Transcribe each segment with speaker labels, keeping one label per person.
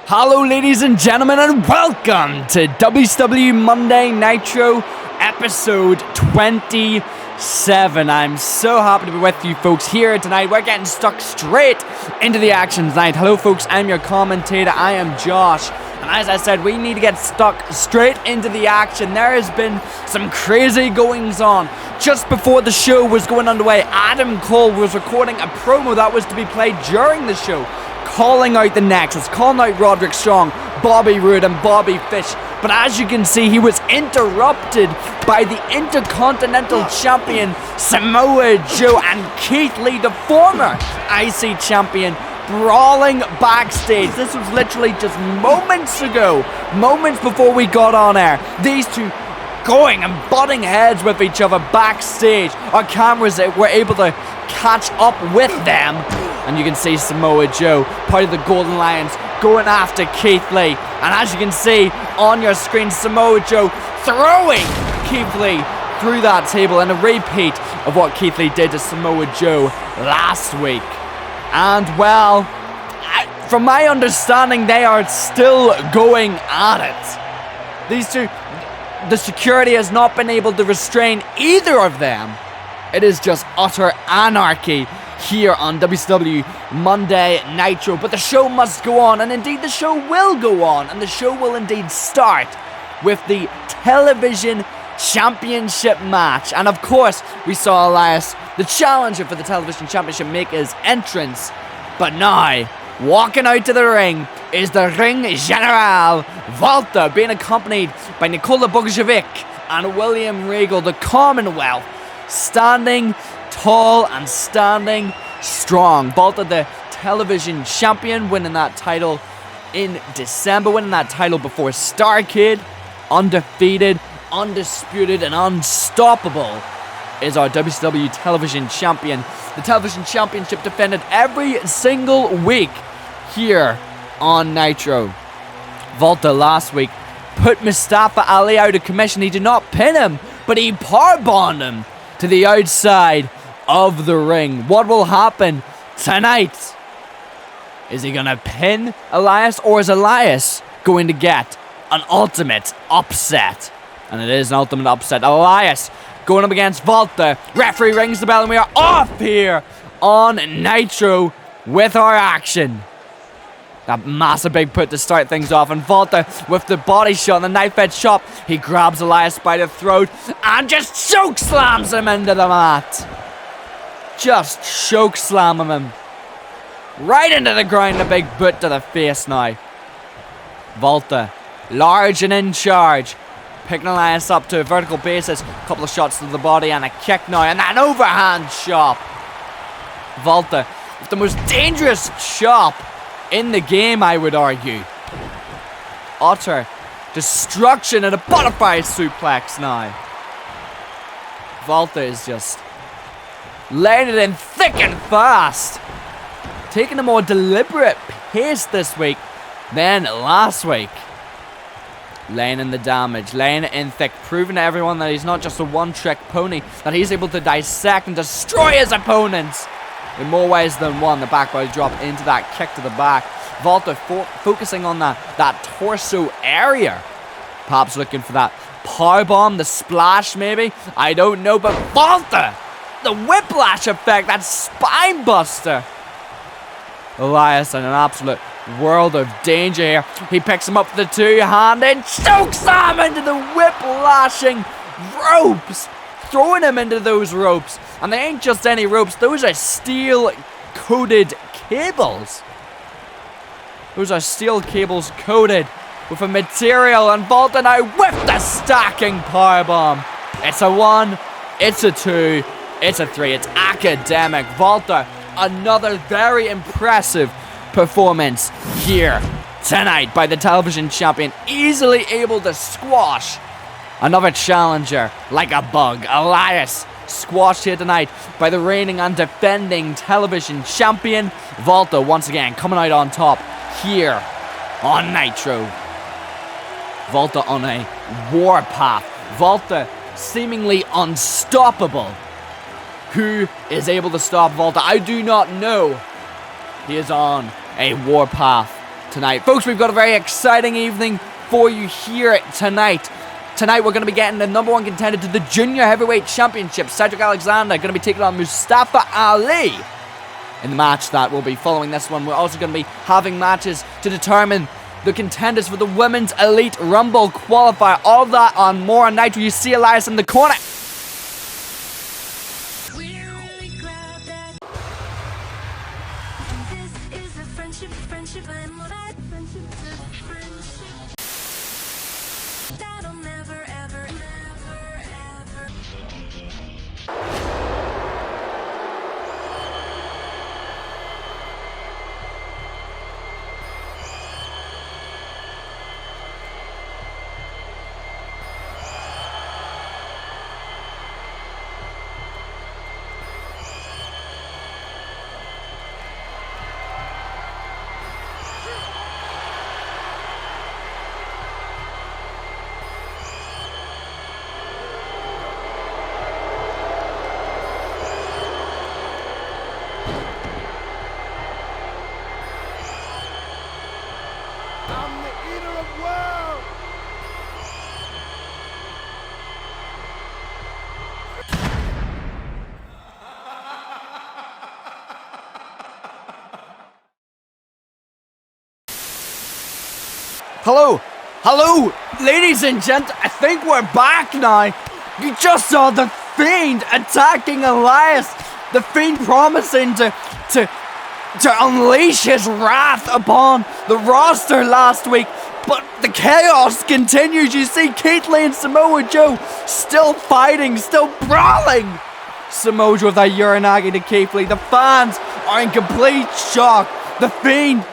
Speaker 1: Hello ladies and gentlemen, and welcome to WCW Monday Nitro episode 27. I'm so happy to be with you folks here tonight. We're getting stuck straight into the action tonight. Hello folks, I'm your commentator, I am Josh. And as I said, we need to get stuck straight into the action. There has been some crazy goings on. Just before the show was going underway, Adam Cole was recording a promo that was to be played during the show, calling out the Nexus, calling out Roderick Strong, Bobby Roode and Bobby Fish. But as you can see, he was interrupted by the Intercontinental Champion Samoa Joe and Keith Lee, the former IC Champion, brawling backstage. This was literally just moments ago, moments before we got on air. These two going and butting heads with each other backstage. Our cameras were able to catch up with them. And you can see Samoa Joe, part of the Golden Lions, going after Keith Lee. And as you can see on your screen, Samoa Joe throwing Keith Lee through that table in a repeat of what Keith Lee did to Samoa Joe last week. And well, from my understanding, they are still going at it. These two, the security has not been able to restrain either of them. It is just utter anarchy here on WCW Monday Nitro. But the show must go on, and indeed the show will go on, and the show will indeed start with the Television Championship match. And of course, we saw Elias, the challenger for the Television Championship, make his entrance. But now, walking out to the ring is the Ring General, Walter, being accompanied by Nikola Bogojevic and William Regal, the Commonwealth, standing tall and standing strong. Walter, the television champion, winning that title in December, winning that title before Starrcade. Undefeated, undisputed, and unstoppable is our WCW television champion. The television championship defended every single week here on Nitro. Walter last week put Mustafa Ali out of commission. He did not pin him, but he powerbombed him to the outside of the ring. What will happen tonight? Is he gonna pin Elias, or is Elias going to get an ultimate upset? And it is an ultimate upset. Elias going up against Walter. Referee rings the bell and we are off here on Nitro with our action. That massive big put to start things off, and Walter with the body shot and the knife edge chop. He grabs Elias by the throat and just choke slams him into the mat. Just choke slamming him right into the ground. A big boot to the face now. Walter, large and in charge, picking Elias up to a vertical basis. A couple of shots to the body and a kick now, and an overhand chop. Walter with the most dangerous chop in the game, I would argue. Utter destruction and a butterfly suplex now. Walter is just laying it in thick and fast, taking a more deliberate pace this week than last week. Laying in the damage, laying it in thick, proving to everyone that he's not just a one-trick pony, that he's able to dissect and destroy his opponents in more ways than one. The back body drop into that kick to the back. Walter focusing on that torso area. Perhaps looking for that powerbomb, the splash maybe. I don't know, but Walter, the whiplash effect, that spine buster. Elias in an absolute world of danger here. He picks him up for the two-handed choke slam into the whiplashing ropes, throwing him into those ropes. And they ain't just any ropes, those are steel-coated cables. Those are steel cables coated with a material, and Walter now with the stacking powerbomb. It's a 1, it's a 2, it's a 3, it's academic. Walter, another very impressive performance here tonight by the television champion, easily able to squash another challenger like a bug. Elias squashed here tonight by the reigning and defending television champion. Walter once again coming out on top here on Nitro. Walter on a warpath. Walter seemingly unstoppable. Who is able to stop Walter? I do not know. He is on a warpath tonight. Folks, we've got a very exciting evening for you here tonight. Tonight we're going to be getting the #1 contender to the Junior Heavyweight Championship, Cedric Alexander, going to be taking on Mustafa Ali in the match that will be following this one. We're also going to be having matches to determine the contenders for the Women's Elite Rumble qualifier. All of that on more on Nitro. You see Elias in the corner. Hello, ladies and gents, I think we're back now. You just saw the Fiend attacking Elias. The Fiend promising to unleash his wrath upon the roster last week. But the chaos continues. You see Keith Lee and Samoa Joe still fighting, still brawling. Samoa Joe with that Uranagi to Keith Lee. The fans are in complete shock. The Fiend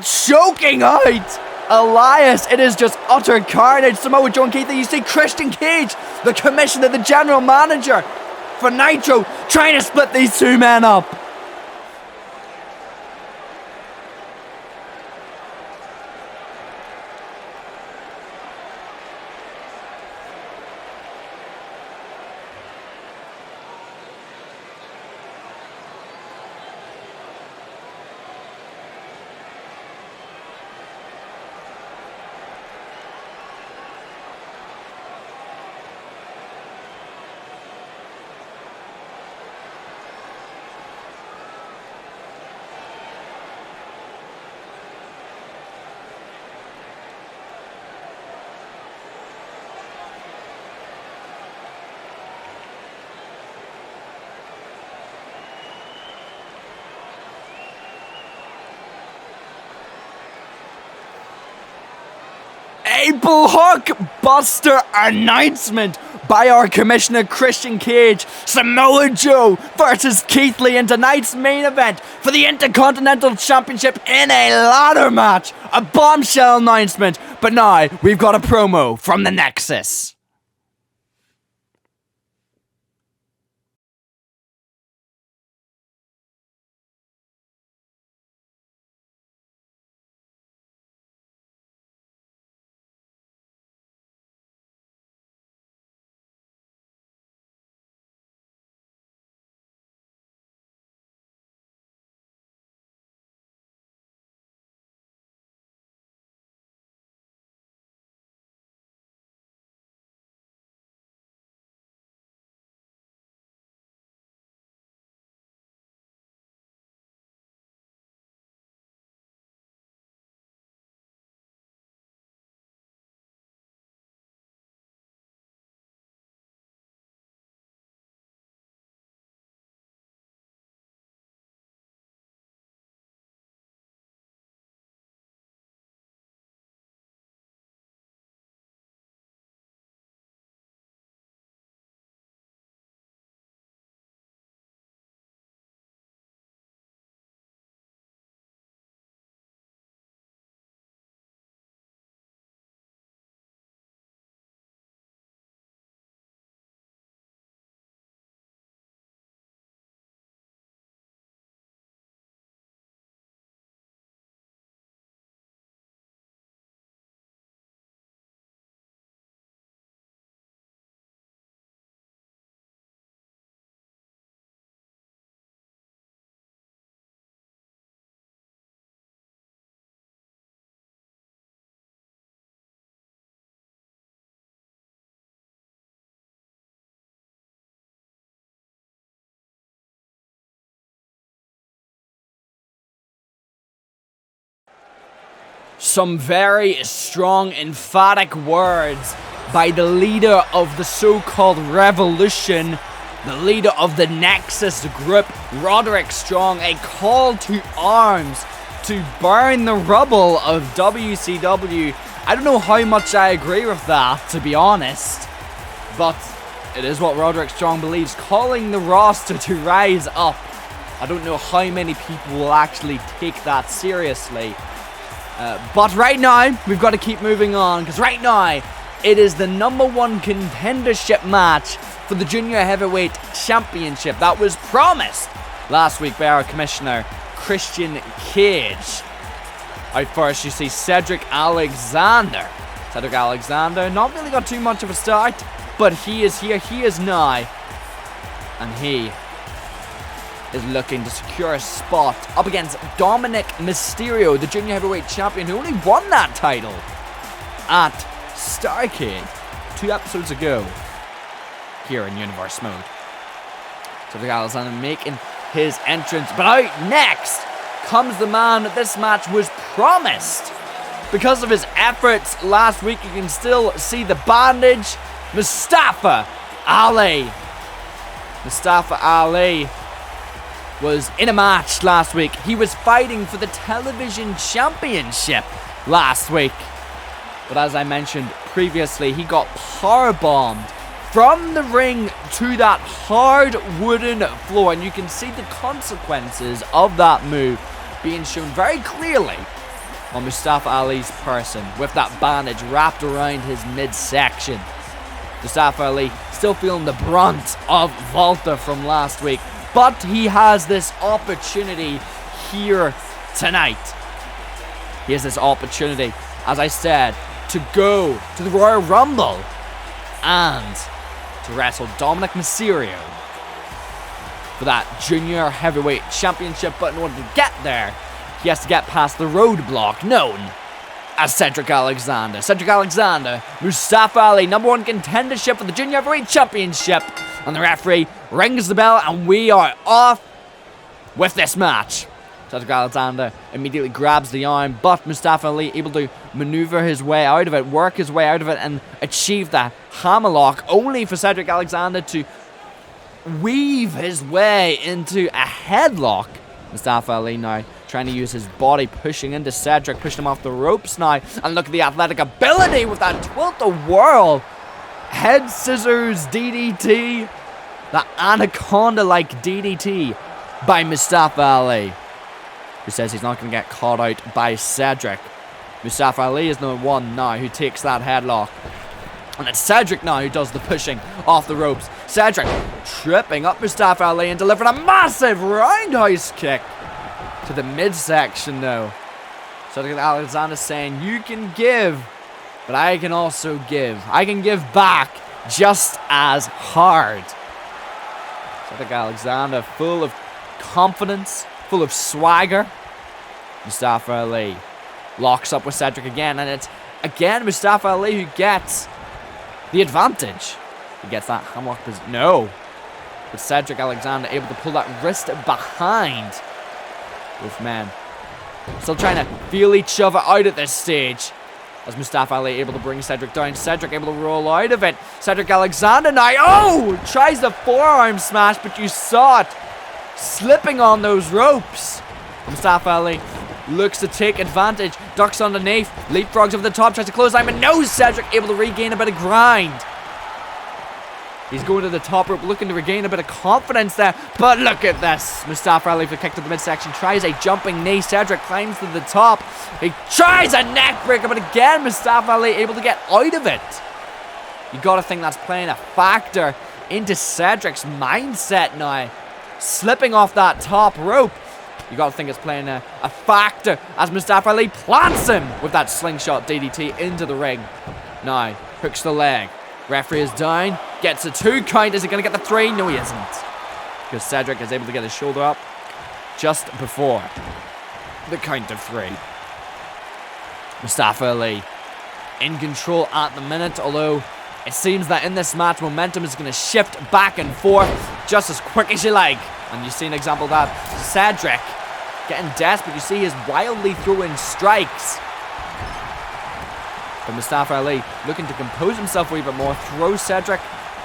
Speaker 1: choking out Elias. It is just utter carnage. Samoa Joe and Keith Lee. You see Christian Cage, the commissioner, the general manager for Nitro, trying to split these two men up. A blockbuster announcement by our commissioner Christian Cage. Samoa Joe versus Keith Lee in tonight's main event for the Intercontinental Championship in a ladder match. A bombshell announcement. But now we've got a promo from the Nexus. Some very strong, emphatic words by the leader of the so-called revolution, the leader of the Nexus group, Roderick Strong, a call to arms to burn the rubble of WCW. I don't know how much I agree with that, to be honest, but it is what Roderick Strong believes, calling the roster to rise up. I don't know how many people will actually take that seriously. But right now, we've got to keep moving on, because right now, it is the #1 contendership match for the Junior Heavyweight Championship that was promised last week by our commissioner, Christian Cage. Out first, you see Cedric Alexander. Cedric Alexander, not really got too much of a start, but he is here, he is now, and he is looking to secure a spot up against Dominic Mysterio, the Junior Heavyweight Champion, who only won that title at Starrcade 2 episodes ago here in Universe Mode. Cedric Alexander making his entrance, but out next comes the man that this match was promised. Because of his efforts last week, you can still see the bandage. Mustafa Ali. Mustafa Ali was in a match last week. He was fighting for the television championship last week. But as I mentioned previously, he got powerbombed from the ring to that hard wooden floor. And you can see the consequences of that move being shown very clearly on Mustafa Ali's person, with that bandage wrapped around his midsection. Mustafa Ali still feeling the brunt of Volta from last week, but he has this opportunity here tonight. He has this opportunity, as I said, to go to the Royal Rumble and to wrestle Dominic Mysterio for that Junior Heavyweight Championship. But in order to get there, he has to get past the roadblock known as Cedric Alexander. Cedric Alexander, Mustafa Ali, #1 contendership for the Junior Heavyweight Championship. And the referee rings the bell, and we are off with this match. Cedric Alexander immediately grabs the arm, but Mustafa Ali able to maneuver his way out of it, work his way out of it, and achieve the hammerlock, only for Cedric Alexander to weave his way into a headlock. Mustafa Ali now trying to use his body, pushing into Cedric, pushing him off the ropes now. And look at the athletic ability with that tilt-a-whirl. Head scissors DDT. The anaconda-like DDT by Mustafa Ali, who says he's not going to get caught out by Cedric. Mustafa Ali is the one now who takes that headlock. And it's Cedric now who does the pushing off the ropes. Cedric tripping up Mustafa Ali and delivering a massive roundhouse kick to the midsection though. Cedric Alexander saying, you can give, but I can also give. I can give back just as hard. Cedric Alexander full of confidence, full of swagger. Mustafa Ali locks up with Cedric again, and it's again Mustafa Ali who gets the advantage. He gets that hammerlock position. No. But Cedric Alexander able to pull that wrist behind. Both men still trying to feel each other out at this stage. As Mustafa Ali able to bring Cedric down. Cedric able to roll out of it. Cedric Alexander now. Oh! Tries the forearm smash, but you saw it slipping on those ropes. Mustafa Ali looks to take advantage. Ducks underneath. Leapfrogs over the top. Tries to close time. And no! Cedric able to regain a bit of grind. He's going to the top rope, looking to regain a bit of confidence there. But look at this. Mustafa Ali for kick to the midsection. Tries a jumping knee. Cedric climbs to the top. He tries a neck breaker, but again, Mustafa Ali able to get out of it. You got to think that's playing a factor into Cedric's mindset now. Slipping off that top rope. You got to think it's playing a factor as Mustafa Ali plants him with that slingshot DDT into the ring. Now, hooks the leg. Referee is down, gets a 2 count. Is he going to get the 3? No, he isn't. Because Cedric is able to get his shoulder up just before the count of 3. Mustafa Ali in control at the minute, although it seems that in this match, momentum is going to shift back and forth just as quick as you like. And you see an example of that. Cedric getting desperate. You see his wildly throwing strikes But Mustafa Ali looking to compose himself a wee bit more. Throws Cedric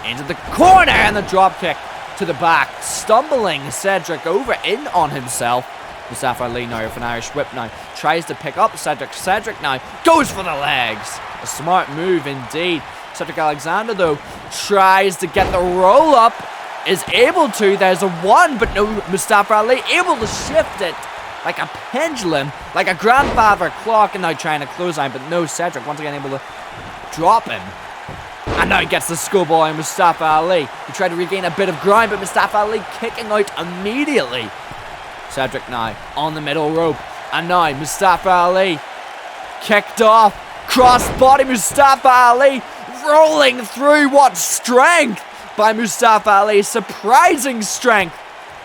Speaker 1: into the corner and the drop kick to the back. Stumbling Cedric over in on himself. Mustafa Ali now with an Irish whip now. Tries to pick up Cedric. Cedric now goes for the legs. A smart move indeed. Cedric Alexander though tries to get the roll up. Is able to. There's a one, but no, Mustafa Ali able to shift it like a pendulum, like a grandfather clock, and now trying to close line, but no, Cedric once again able to drop him. And now he gets the schoolboy on Mustafa Ali. He tried to regain a bit of ground, but Mustafa Ali kicking out immediately. Cedric now on the middle rope. And now Mustafa Ali kicked off. Crossbody Mustafa Ali rolling through. What strength by Mustafa Ali. Surprising strength.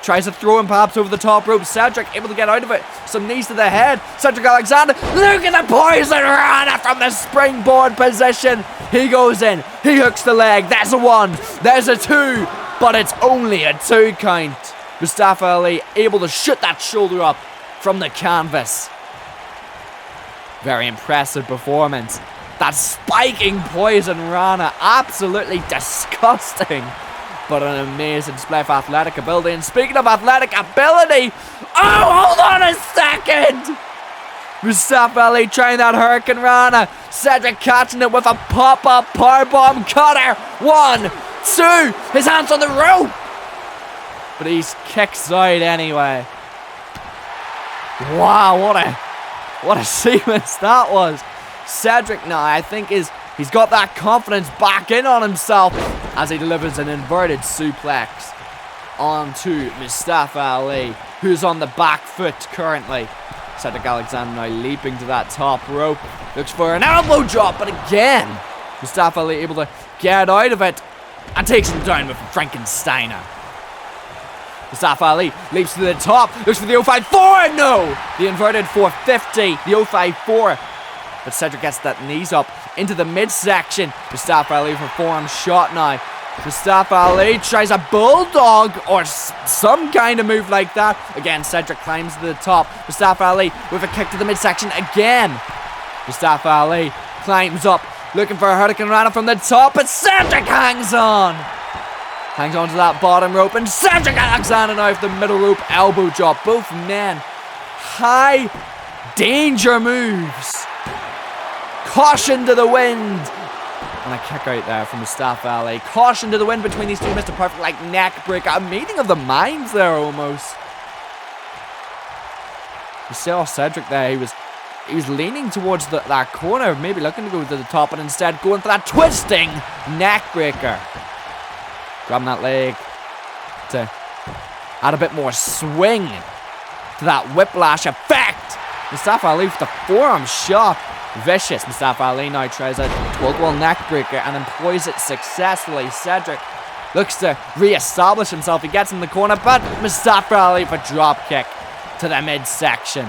Speaker 1: Tries to throw him perhaps over the top rope. Cedric able to get out of it. Some knees to the head. Cedric Alexander. Look at the poison rana from the springboard position. He goes in. He hooks the leg. There's a one. There's a two. But it's only a 2 count. Mustafa Ali able to shoot that shoulder up from the canvas. Very impressive performance. That spiking poison rana. Absolutely disgusting. But an amazing display of athletic ability. And speaking of athletic ability, oh, hold on a second. Mustafa Ali trying that Hurricane Rana. Cedric catching it with a pop-up powerbomb cutter. 1, 2, his hands on the rope. But he's kicks out anyway. Wow, what a sequence that was. Cedric now, I think, he's got that confidence back in on himself as he delivers an inverted suplex onto Mustafa Ali, who's on the back foot currently. Cedric Alexander now leaping to that top rope. Looks for an elbow drop, but again, Mustafa Ali able to get out of it and takes him down with a Frankensteiner. Mustafa Ali leaps to the top, looks for the 054, no! The inverted 450, the 054. But Cedric gets that knees up into the midsection. Mustafa Ali for forearm shot now. Mustafa Ali tries a bulldog or some kind of move like that. Again, Cedric climbs to the top. Mustafa Ali with a kick to the midsection again. Mustafa Ali climbs up, looking for a Hurricane Rana from the top, but Cedric hangs on. Hangs on to that bottom rope, and Cedric Alexander now with the middle rope elbow drop. Both men, high danger moves. Caution to the wind. And a kick out there from Mustafa Ali. Caution to the wind between these two. Mr. Perfect like neck breaker. A meeting of the minds there almost. You saw Cedric there. He was leaning towards that corner, maybe looking to go to the top, and instead going for that twisting neck breaker. Grabbing that leg to add a bit more swing to that whiplash effect. Mustafa Ali with the forearm shot. Vicious. Mustafa Ali now tries a 12-wall neck breaker and employs it successfully. Cedric looks to re-establish himself. He gets in the corner, but Mustafa Ali for drop kick to the midsection.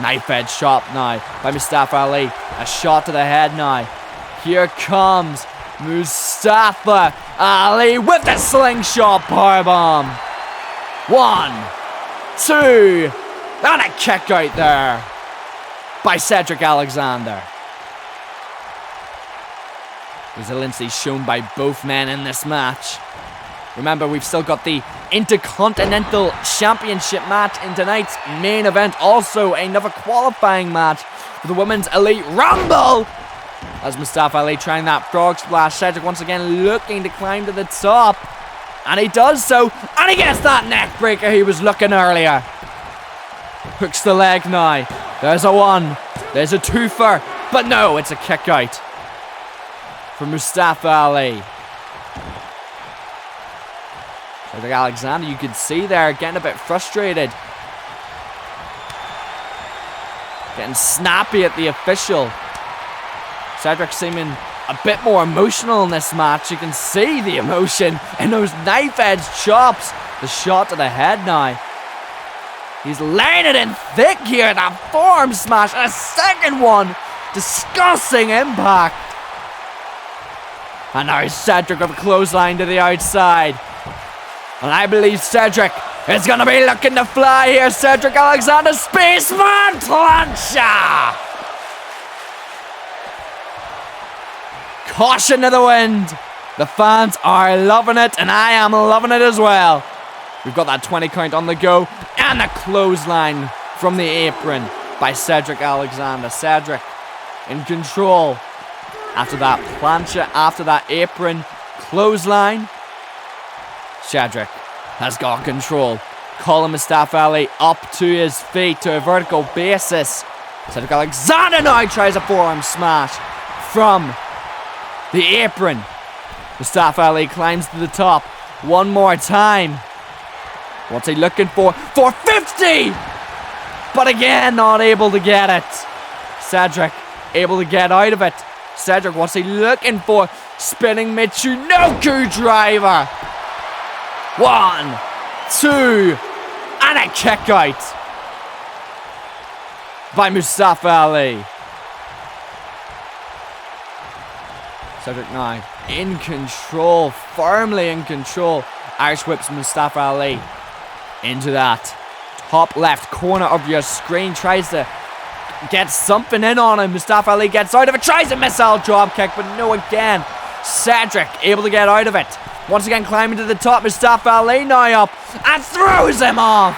Speaker 1: Knife edge shot now by Mustafa Ali. A shot to the head now. Here comes Mustafa Ali with the slingshot powerbomb. 1, 2, and a kick out there by Cedric Alexander. Resiliency shown by both men in this match. Remember, we've still got the Intercontinental Championship match in tonight's main event. Also, another qualifying match for the Women's Elite Rumble. As Mustafa Ali trying that frog splash. Cedric once again looking to climb to the top. And he does so. And he gets that neck breaker he was looking earlier. Hooks the leg now. There's a 1. There's a 2-fer. But no, it's a kick out for Mustafa Ali. Cedric Alexander, you could see there, getting a bit frustrated. Getting snappy at the official. Cedric seeming a bit more emotional in this match. You can see the emotion in those knife edge chops. The shot to the head now. He's laying it in thick here. That forearm smash. And a second one. Disgusting impact. And now Cedric with a clothesline to the outside. And I believe Cedric is going to be looking to fly here. Cedric Alexander, Spaceman Plancha. Caution to the wind. The fans are loving it, and I am loving it as well. We've got that 20 count on the go, and a clothesline from the apron by Cedric Alexander. Cedric in control after that plancha, after that apron clothesline. Cedric has got control. Calling Mustafa Ali up to his feet to a vertical basis. Cedric Alexander now tries a forearm smash from the apron. Mustafa Ali climbs to the top one more time. What's he looking for? 450! But again, not able to get it. Cedric able to get out of it. Cedric, what's he looking for? Spinning Michinoku driver. 1, 2, and a kick out by Mustafa Ali. Cedric now in control, firmly in control. Irish whips Mustafa Ali into that top left corner of your screen. Tries to get something in on him. Mustafa Ali gets out of it. Tries a missile drop kick, but no again. Cedric able to get out of it. Once again climbing to the top. Mustafa Ali now up and throws him off.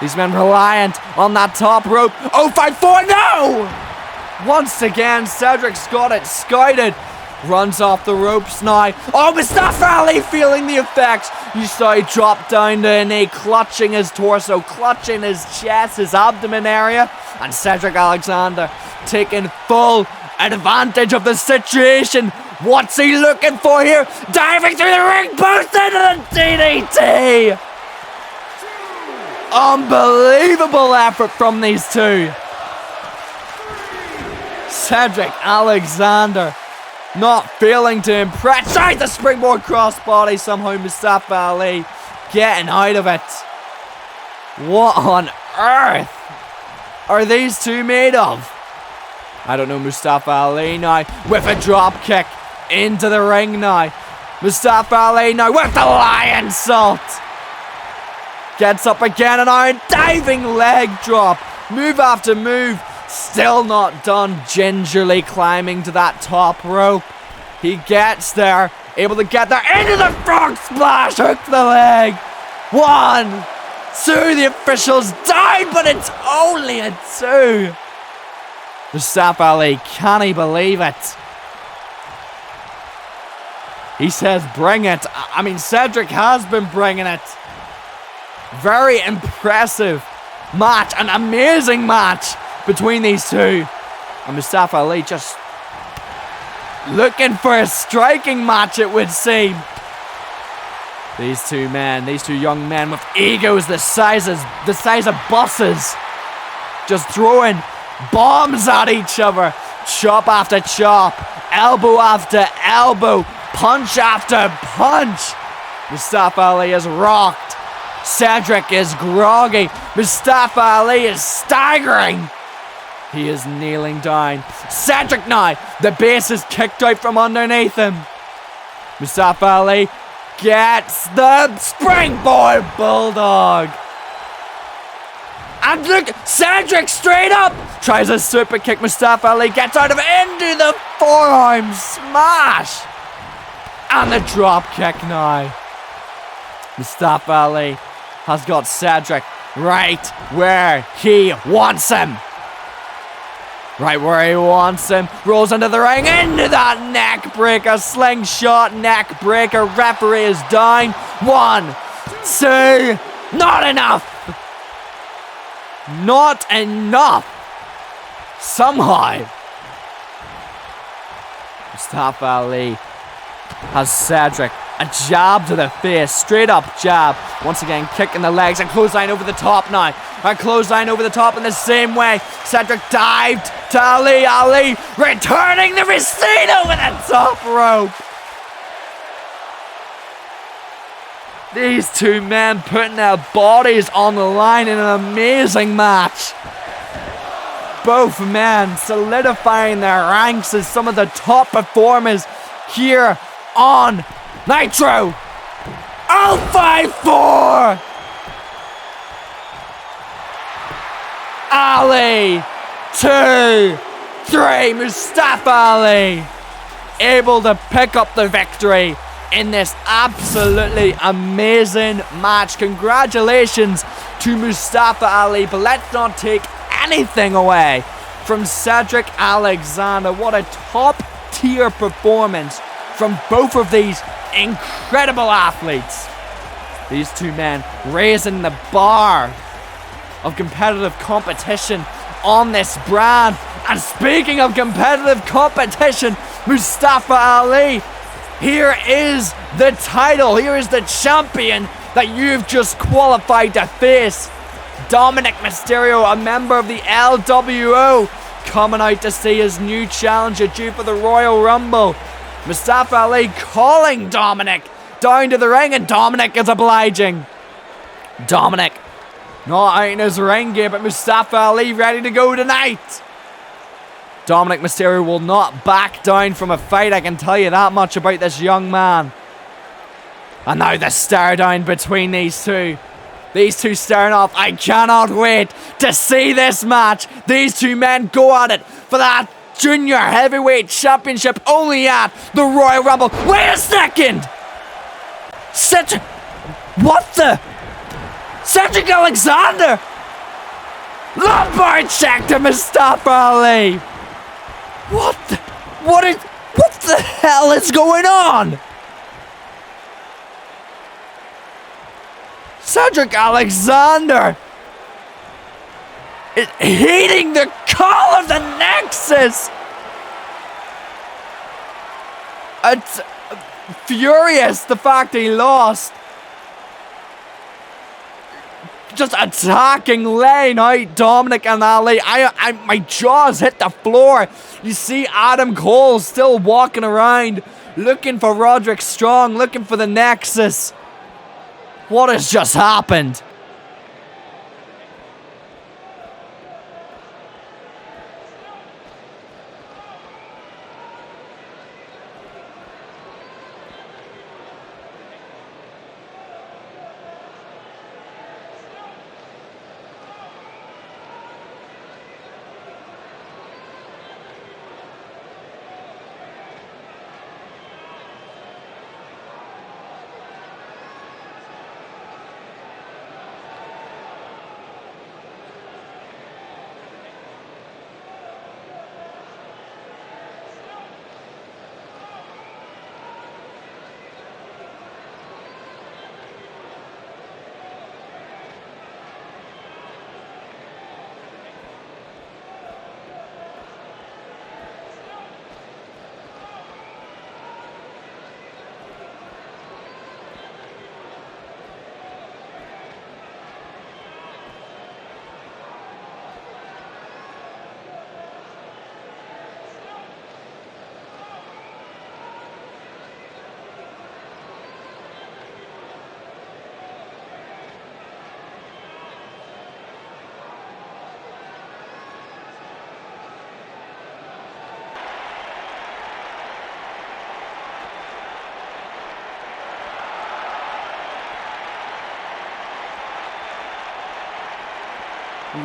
Speaker 1: These men reliant on that top rope. 054, no! Once again, Cedric's got it scouted. Runs off the ropes now. Oh, Mustafa Ali feeling the effects. You saw he drop down to a knee, clutching his torso, clutching his chest, his abdomen area. And Cedric Alexander taking full advantage of the situation. What's he looking for here? Diving through the ring post into the DDT. Unbelievable effort from these two. Cedric Alexander not failing to impress. Tries the springboard crossbody. Somehow Mustafa Ali getting out of it. What on earth are these two made of? I don't know. Mustafa Ali now with a drop kick into the ring now. Mustafa Ali now with the lion salt. Gets up again and now diving leg drop. Move after move. Still not done. Gingerly climbing to that top rope. He gets there. Able to get there. Into the frog splash. Hook the leg. 1, 2. The official's down, but it's only a 2. Mustafa Ali, can he believe it? He says, bring it. I mean, Cedric has been bringing it. Very impressive match. An amazing match between these two. And Mustafa Ali just looking for a striking match, it would seem. These two men, these two young men with egos the size of buses, just throwing bombs at each other. Chop after chop, elbow after elbow, punch after punch. Mustafa Ali is rocked. Cedric is groggy. Mustafa Ali is staggering. He is kneeling down. Cedric now. The base is kicked out from underneath him. Mustafa Ali gets the springboard bulldog. And look, Cedric straight up. Tries a super kick. Mustafa Ali gets out of it into the forearm smash. And the drop kick now. Mustafa Ali has got Cedric right where he wants him. Right where he wants him. Rolls into the ring. Into that neck breaker. Slingshot neck breaker. Referee is down. 1, 2. Not enough. Not enough. Somehow Mustafa Ali has Cedric. A jab to the face. Straight up jab. Once again kicking the legs. And clothesline over the top now. A clothesline over the top in the same way. Cedric dived to Ali. Ali returning the receipt over the top rope. These two men putting their bodies on the line in an amazing match. Both men solidifying their ranks as some of the top performers here on Nitro. 054. Ali. 2, 3. Mustafa Ali able to pick up the victory in this absolutely amazing match. Congratulations to Mustafa Ali, but let's not take anything away from Cedric Alexander. What a top tier performance from both of these incredible athletes. These two men raising the bar of competitive competition on this brand. And speaking of competitive competition, Mustafa Ali, here is the title. Here is the champion that you've just qualified to face. Dominic Mysterio, a member of the LWO, coming out to see his new challenger due for the Royal Rumble. Mustafa Ali calling Dominic down to the ring, and Dominic is obliging. Dominic not out in his ring gear, but Mustafa Ali ready to go tonight. Dominic Mysterio will not back down from a fight, I can tell you that much about this young man. And now the stare down between these two. These two staring off. I cannot wait to see this match. These two men go at it for that Junior Heavyweight Championship only at the Royal Rumble. Wait a second! What the? Cedric Alexander! Lumbar check to Mustafa Ali! What the hell is going on? Cedric Alexander is heeding the call of the Nexus. It's furious the fact he lost. Just attacking, laying out Dominic and Ali. My jaws hit the floor. You see Adam Cole still walking around, looking for Roderick Strong, looking for the Nexus. What has just happened?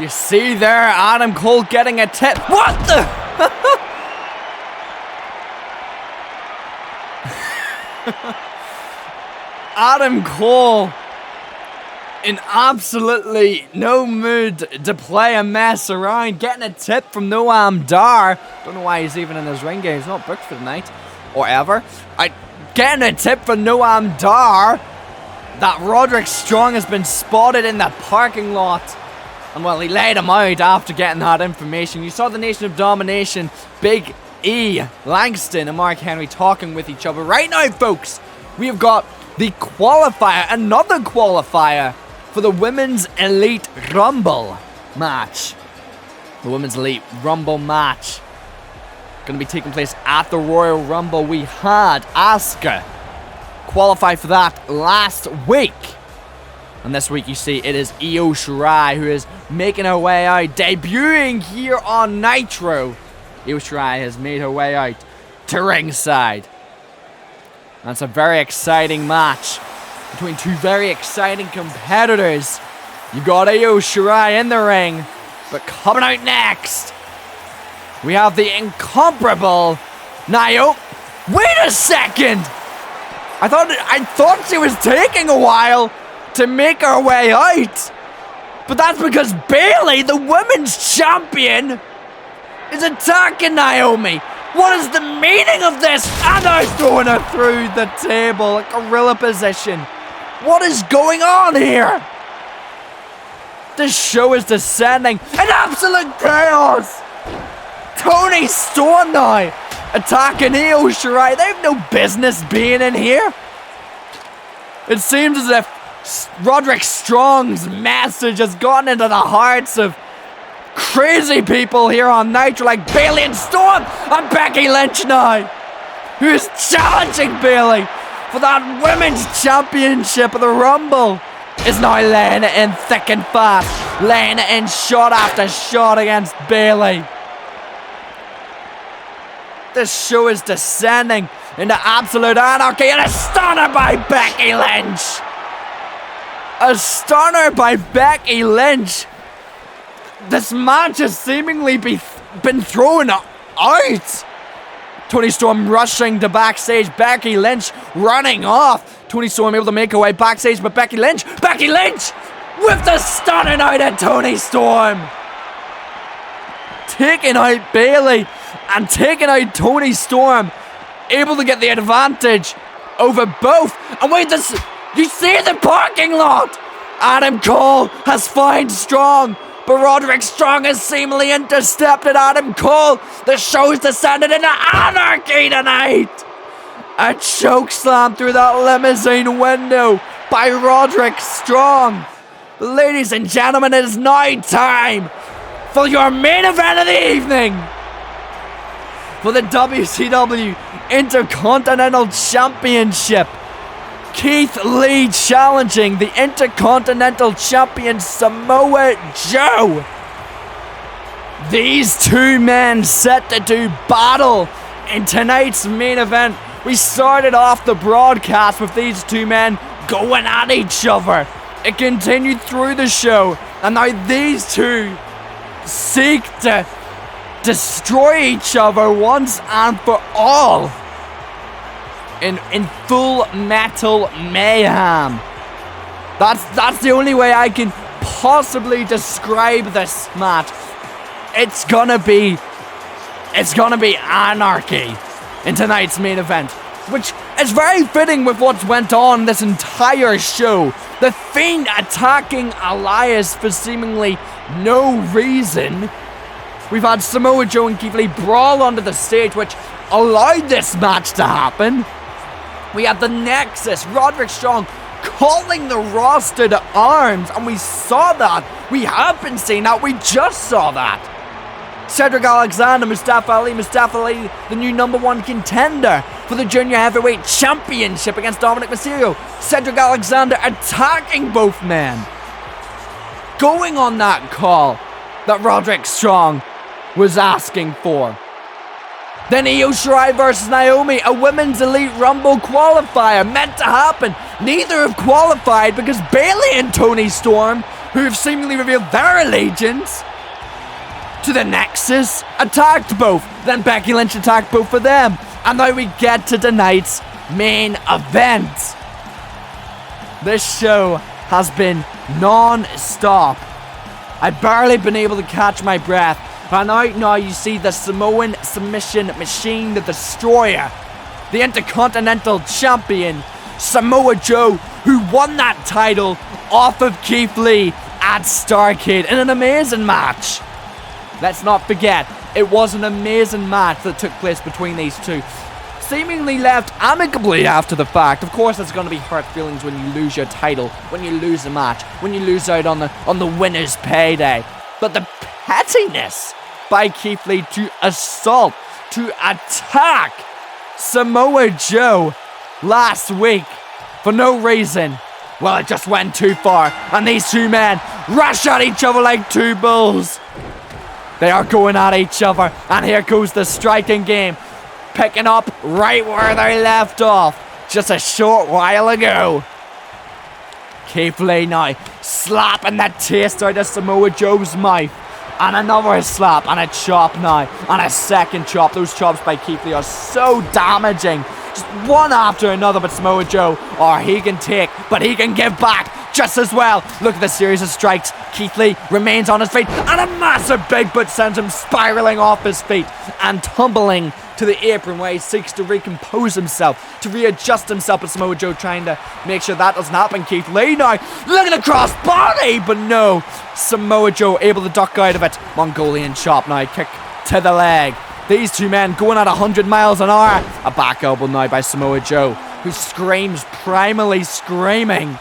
Speaker 1: You see there, Adam Cole getting a tip. What the? Adam Cole in absolutely no mood to play a mess around. Getting a tip from Noam Dar. Don't know why he's even in his ring game. He's not booked for the night or ever. Getting a tip from Noam Dar that Roderick Strong has been spotted in the parking lot. And well, he laid him out after getting that information. You saw the Nation of Domination, Big E, Langston, and Mark Henry talking with each other. Right now, folks, we have got the qualifier, another qualifier for the Women's Elite Rumble match. The Women's Elite Rumble match going to be taking place at the Royal Rumble. We had Asuka qualify for that last week. And this week, you see, it is Io Shirai who is making her way out, debuting here on Nitro. Io Shirai has made her way out to ringside. That's a very exciting match between two very exciting competitors. You got Io Shirai in the ring, but coming out next, we have the incomparable Naomi. Wait a second! I thought she was taking a while to make her way out. But that's because Bayley, the women's champion, is attacking Naomi. What is the meaning of this? And now throwing her through the table, a gorilla position. What is going on here? This show is descending in absolute chaos. Toni Storm now attacking Io Shirai. They have no business being in here. It seems as if Roderick Strong's message has gotten into the hearts of crazy people here on Nitro, like Bayley and Storm and Becky Lynch now, who's challenging Bayley for that women's championship of the Rumble, is now laying it in thick and fast, laying it in shot after shot against Bayley. This show is descending into absolute anarchy, and a stunner by Becky Lynch. A stunner by Becky Lynch. This match has seemingly been thrown out. Toni Storm rushing to backstage. Becky Lynch running off. Toni Storm able to make her way backstage, but Becky Lynch with the stunner out at Toni Storm. Taking out Bayley and taking out Toni Storm. Able to get the advantage over both. And wait, you see the parking lot. Adam Cole has found Strong, but Roderick Strong has seemingly intercepted Adam Cole. The show's descended into anarchy tonight. A chokeslam through that limousine window by Roderick Strong. Ladies and gentlemen, it is now time for your main event of the evening. For the WCW Intercontinental Championship. Keith Lee challenging the Intercontinental Champion Samoa Joe. These two men set to do battle in tonight's main event. We started off the broadcast with these two men going at each other. It continued through the show, and now these two seek to destroy each other once and for all. In full metal mayhem. That's the only way I can possibly describe this match. It's gonna be anarchy in tonight's main event, which is very fitting with what's went on this entire show. The Fiend attacking Elias for seemingly no reason. We've had Samoa Joe and Keith Lee brawl onto the stage, which allowed this match to happen. We have the Nexus, Roderick Strong calling the roster to arms, and we saw that. We have been seeing that. We just saw that. Cedric Alexander, Mustafa Ali, the new #1 contender for the Junior Heavyweight Championship against Dominic Mysterio. Cedric Alexander attacking both men. Going on that call that Roderick Strong was asking for. Then Io Shirai versus Naomi, a Women's Elite Rumble qualifier meant to happen. Neither have qualified because Bayley and Toni Storm, who have seemingly revealed their allegiance to the Nexus, attacked both. Then Becky Lynch attacked both of them. And now we get to tonight's main event. This show has been non-stop. I've barely been able to catch my breath. And out now you see the Samoan submission machine, the Destroyer, the Intercontinental Champion, Samoa Joe, who won that title off of Keith Lee at Starrcade in an amazing match. Let's not forget, it was an amazing match that took place between these two. Seemingly left amicably after the fact. Of course, there's going to be hurt feelings when you lose your title, when you lose a match, when you lose out on the winner's payday. But the pettiness by Keith Lee to assault, to attack Samoa Joe last week for no reason, well, it just went too far. And these two men rush at each other like two bulls. They are going at each other, and here goes the striking game, picking up right where they left off just a short while ago. Keith Lee now slapping that taste out of Samoa Joe's mouth. And another slap, and a chop now, and a second chop. Those chops by Keith Lee are so damaging. Just one after another, but Samoa Joe, he can take, but he can give back just as well. Look at the series of strikes. Keith Lee remains on his feet, and a massive big boot sends him spiraling off his feet and tumbling to the apron where he seeks to recompose himself, to readjust himself, but Samoa Joe trying to make sure that doesn't happen. Keith Lee now, look at the cross body, but no, Samoa Joe able to duck out of it. Mongolian chop now, kick to the leg. These two men going at 100 miles an hour. A back elbow now by Samoa Joe, who screams, primally screaming.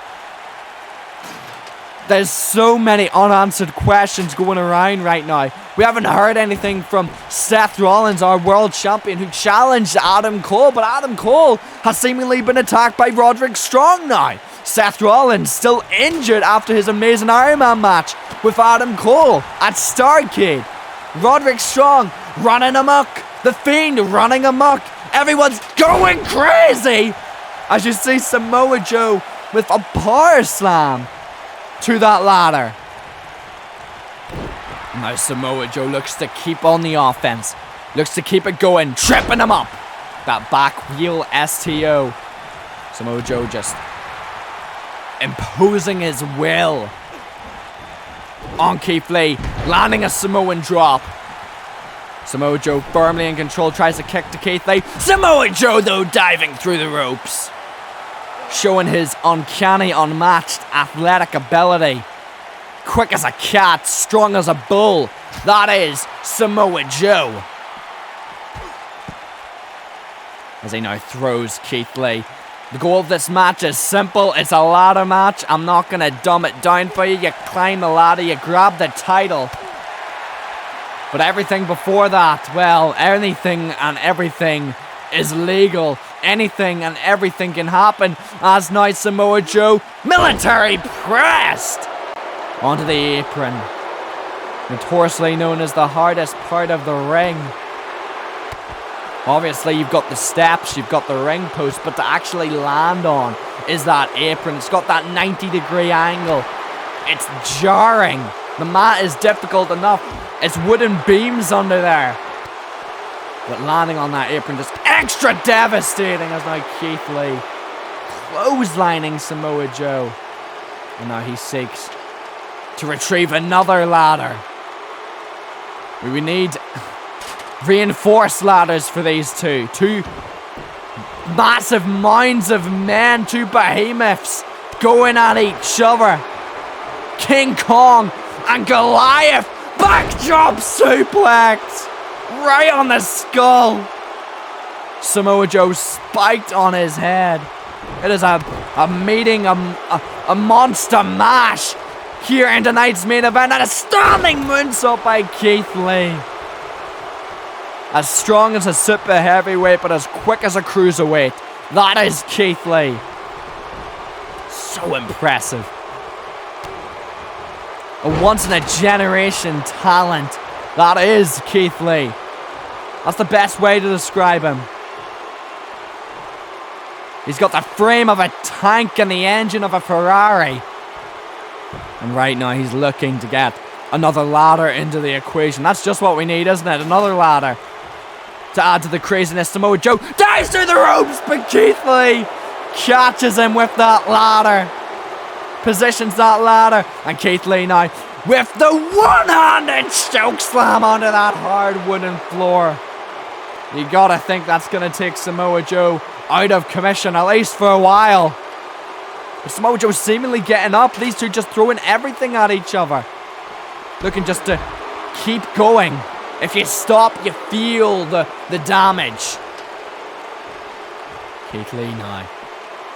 Speaker 1: There's so many unanswered questions going around right now. We haven't heard anything from Seth Rollins, our world champion, who challenged Adam Cole, but Adam Cole has seemingly been attacked by Roderick Strong now. Seth Rollins still injured after his amazing Iron Man match with Adam Cole at Starrcade. Roderick Strong running amok. The Fiend running amok. Everyone's going crazy as you see Samoa Joe with a power slam to that ladder. Now Samoa Joe looks to keep on the offense. Looks to keep it going. Tripping him up. That back wheel STO. Samoa Joe just imposing his will on Keith Lee. Landing a Samoan drop. Samoa Joe firmly in control. Tries to kick to Keith Lee. Samoa Joe though diving through the ropes. Showing his uncanny, unmatched athletic ability. Quick as a cat, strong as a bull. That is Samoa Joe. As he now throws Keith Lee. The goal of this match is simple. It's a ladder match. I'm not going to dumb it down for you. You climb the ladder, you grab the title. But everything before that, well, anything and everything is legal. Anything and everything can happen as now Samoa Joe military pressed onto the apron. Notoriously known as the hardest part of the ring. Obviously you've got the steps, you've got the ring post, but to actually land on is that apron. It's got that 90-degree angle. It's jarring. The mat is difficult enough. It's wooden beams under there. But landing on that apron just extra devastating as now Keith Lee clotheslining Samoa Joe. And now he seeks to retrieve another ladder. We need reinforced ladders for these two. Two massive mounds of men, two behemoths going at each other. King Kong and Goliath. Backdrop suplex. Right on the skull. Samoa Joe spiked on his head. It is a meeting, a monster mash here in tonight's main event. And a stunning moonsault by Keith Lee. As strong as a super heavyweight, but as quick as a cruiserweight. That is Keith Lee. So impressive. A once-in-a-generation talent. That is Keith Lee. That's the best way to describe him. He's got the frame of a tank and the engine of a Ferrari. And right now he's looking to get another ladder into the equation. That's just what we need, isn't it? Another ladder to add to the craziness. Samoa Joe dives through the ropes, but Keith Lee catches him with that ladder. Positions that ladder. And Keith Lee now with the one-handed choke slam onto that hard wooden floor. You gotta think that's gonna take Samoa Joe out of commission, at least for a while. But Samoa Joe seemingly getting up. These two just throwing everything at each other. Looking just to keep going. If you stop, you feel the damage. Keith Lee now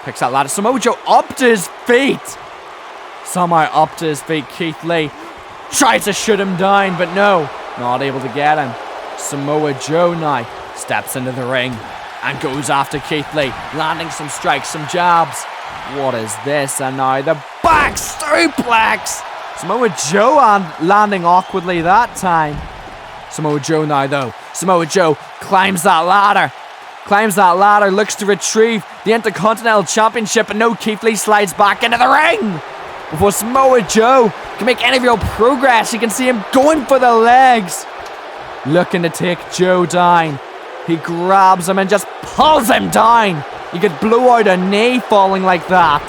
Speaker 1: picks that ladder. Samoa Joe up to his feet. Somehow up to his feet. Keith Lee tries to shoot him down, but no, not able to get him. Samoa Joe now steps into the ring and goes after Keith Lee, landing some strikes, some jabs. What is this? And now the back suplex. Samoa Joe landing awkwardly that time. Samoa Joe now though. Samoa Joe climbs that ladder. Looks to retrieve the Intercontinental Championship, and no, Keith Lee slides back into the ring before Samoa Joe can make any real progress. You can see him going for the legs. Looking to take Joe down. He grabs him and just pulls him down. You could blow out a knee falling like that.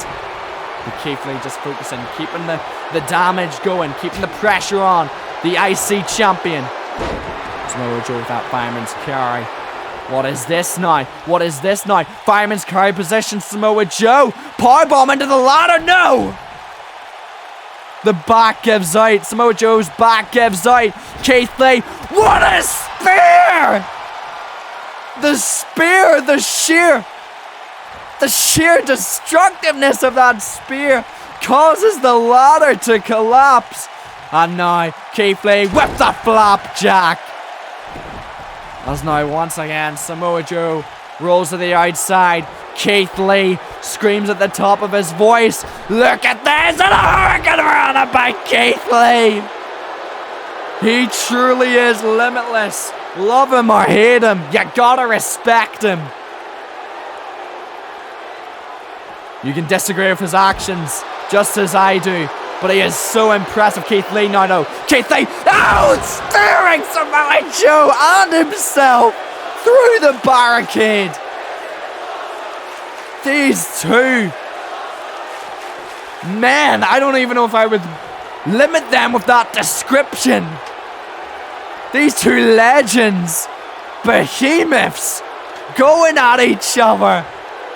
Speaker 1: But Keith Lee just focusing, keeping the damage going, keeping the pressure on. The IC champion. Samoa Joe with that fireman's carry. What is this now? What is this now? Fireman's carry position, Samoa Joe. Powerbomb into the ladder, no! The back gives out. Samoa Joe's back gives out. Keith Lee, what a spear! The spear, the sheer destructiveness of that spear causes the ladder to collapse. And now, Keith Lee with the flapjack. As now, once again, Samoa Joe rolls to the outside. Keith Lee screams at the top of his voice, look at this, and a hurricane run by Keith Lee. He truly is limitless. Love him or hate him, you gotta respect him. You can disagree with his actions, just as I do, but he is so impressive. Keith Lee, no. Keith Lee, steering Samoa Joe and himself through the barricade. These two, man, I don't even know if I would limit them with that description. These two legends, behemoths, going at each other.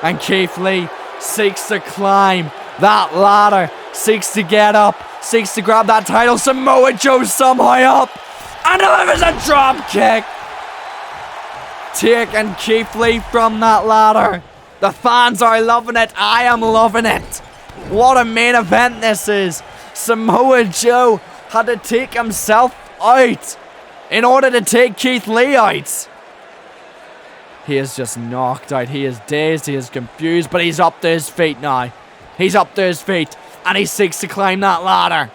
Speaker 1: And Keith Lee seeks to climb that ladder, seeks to get up, seeks to grab that title. Samoa Joe somehow up and delivers a drop kick, taking Keith Lee from that ladder. The fans are loving it. I am loving it. What a main event this is. Samoa Joe had to take himself out in order to take Keith Lee out. He is just knocked out. He is dazed. He is confused. But he's up to his feet now. He's up to his feet. And he seeks to climb that ladder.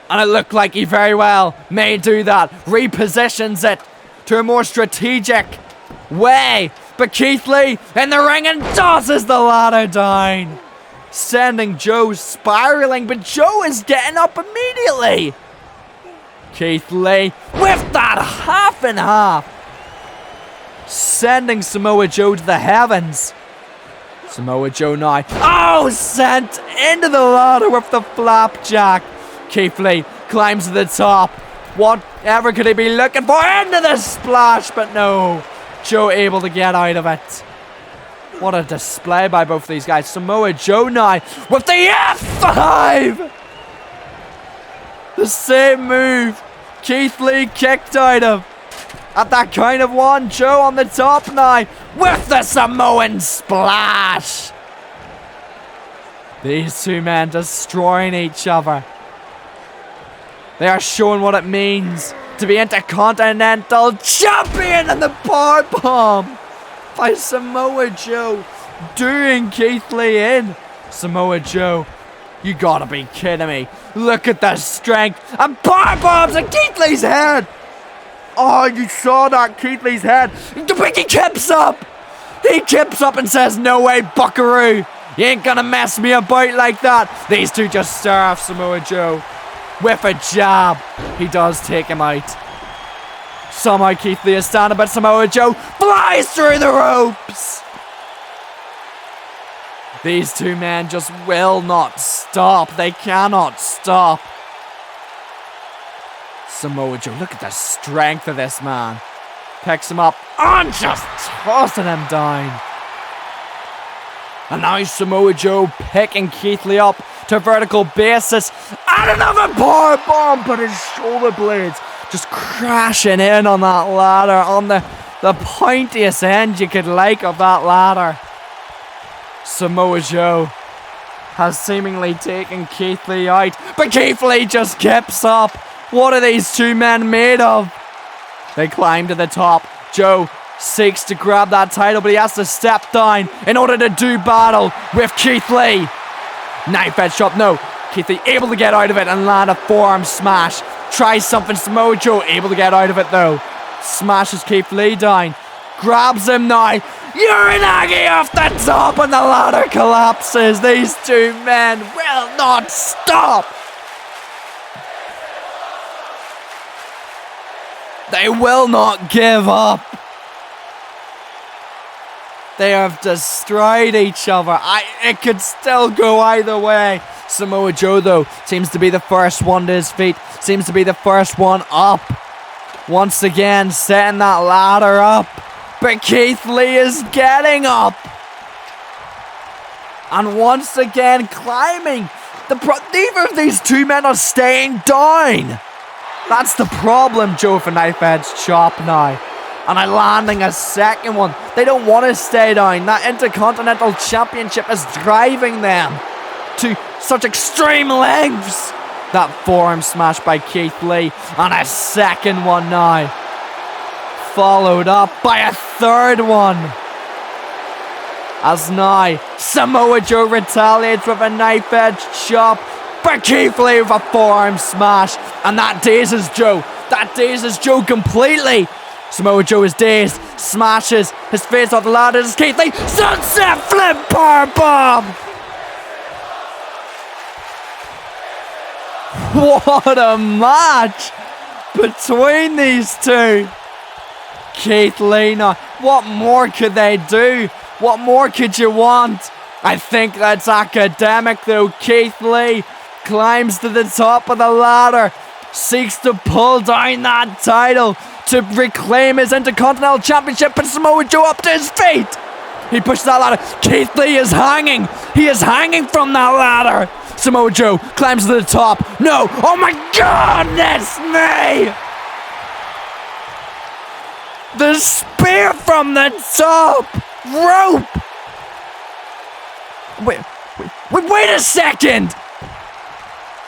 Speaker 1: And it looked like he very well may do that. Repositions it to a more strategic way. But Keith Lee in the ring and tosses the ladder down, sending Joe spiraling. But Joe is getting up immediately. Keith Lee with that half and half, sending Samoa Joe to the heavens. Samoa Joe now, sent into the ladder with the flapjack. Keith Lee climbs to the top. Whatever could he be looking for? Into the splash, but no. Joe able to get out of it. What a display by both of these guys. Samoa Joe now with the F5. The same move Keith Lee kicked out of. At that count of one, Joe on the top now with the Samoan splash. These two men destroying each other. They are showing what it means to be Intercontinental Champion, and the powerbomb by Samoa Joe doing Keith Lee in. Samoa Joe, you gotta be kidding me. Look at the strength, and powerbombs at Keith Lee's head. Oh, you saw that, Keith Lee's head. He kips up. He kips up and says, no way, buckaroo. You ain't gonna mess me about like that. These two just stare off Samoa Joe with a jab. He does take him out. Somehow Keith Lee is standing, but Samoa Joe flies through the ropes. These two men just will not stop. They cannot stop. Samoa Joe, look at the strength of this man. Picks him up and just tossing him down. And now Samoa Joe picking Keith Lee up to vertical basis. And another power bomb, but his shoulder blades just crashing in on that ladder, on the pointiest end you could like of that ladder. Samoa Joe has seemingly taken Keith Lee out, but Keith Lee just keeps up. What are these two men made of? They climb to the top. Joe seeks to grab that title, but he has to step down in order to do battle with Keith Lee. Knife edge chop, no. Keith Lee able to get out of it and land a forearm smash. Tries something, Samoa Joe able to get out of it though. Smashes Keith Lee down. Grabs him now. Uranagi off the top and the ladder collapses. These two men will not stop. They will not give up. They have destroyed each other. It could still go either way. Samoa Joe, though, seems to be the first one to his feet. Seems to be the first one up. Once again, setting that ladder up. But Keith Lee is getting up. And once again, climbing. Neither of these two men are staying down. That's the problem, Joe, for Knife Edge chop now. And I'm landing a second one. They don't want to stay down. That Intercontinental Championship is driving them to such extreme lengths. That forearm smash by Keith Lee. And a second one now. Followed up by a third one. As now, Samoa Joe retaliates with a knife edge chop. But Keith Lee with a forearm smash. And that dazes Joe. That dazes Joe completely. Samoa Joe is dazed. Smashes his face off the ladder. It's Keith Lee. Sunset flip powerbomb. What a match between these two. Keith Lee now. What more could they do? What more could you want? I think that's academic though. Keith Lee climbs to the top of the ladder. Seeks to pull down that title to reclaim his Intercontinental Championship. But Samoa Joe up to his feet. He pushes that ladder. Keith Lee is hanging. He is hanging from that ladder. Samoa Joe climbs to the top. No. Oh my goodness me. The spear from the top rope. Wait a second.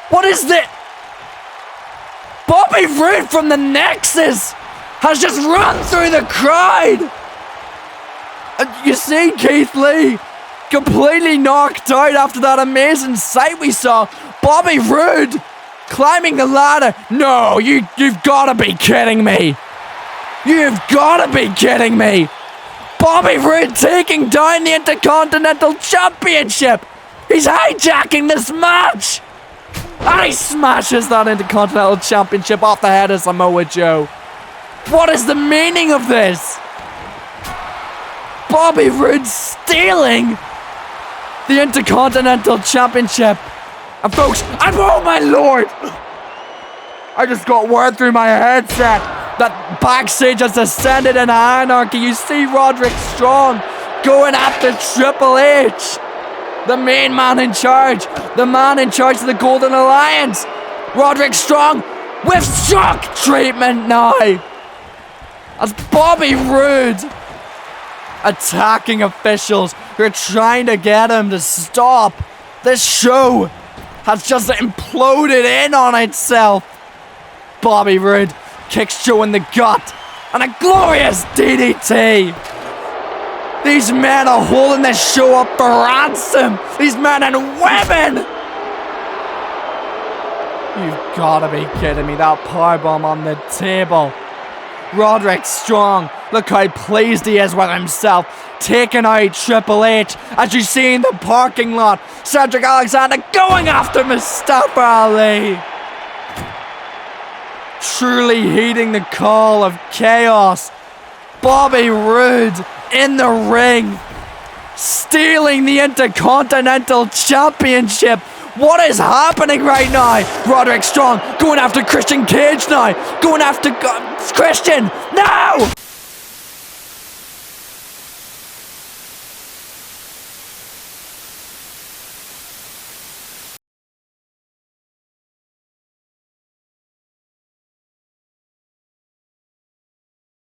Speaker 1: What is this? Bobby Roode from the Nexus has just run through the crowd. You see Keith Lee completely knocked out after that amazing sight we saw. Bobby Roode climbing the ladder. No, you've got to be kidding me. You've got to be kidding me. Bobby Roode taking down the Intercontinental Championship. He's hijacking this match. And he smashes that Intercontinental Championship off the head of Samoa Joe. What is the meaning of this? Bobby Roode stealing the Intercontinental Championship. And folks, oh my lord! I just got word through my headset that backstage has descended in anarchy. You see Roderick Strong going after Triple H. The main man in charge. The man in charge of the Golden Alliance. Roderick Strong with shock treatment now. As Bobby Roode attacking officials who are trying to get him to stop. This show has just imploded in on itself. Bobby Roode kicks Joe in the gut. And a glorious DDT. These men are holding this show up for ransom. These men and women. You've got to be kidding me. That powerbomb on the table. Roderick Strong. Look how pleased he is with himself. Taking out Triple H. As you see in the parking lot. Cedric Alexander going after Mustafa Ali. Truly heeding the call of chaos. Bobby Roode in the ring, stealing the Intercontinental Championship. What is happening right now? Roderick Strong going after Christian Cage now. Going after Christian. No!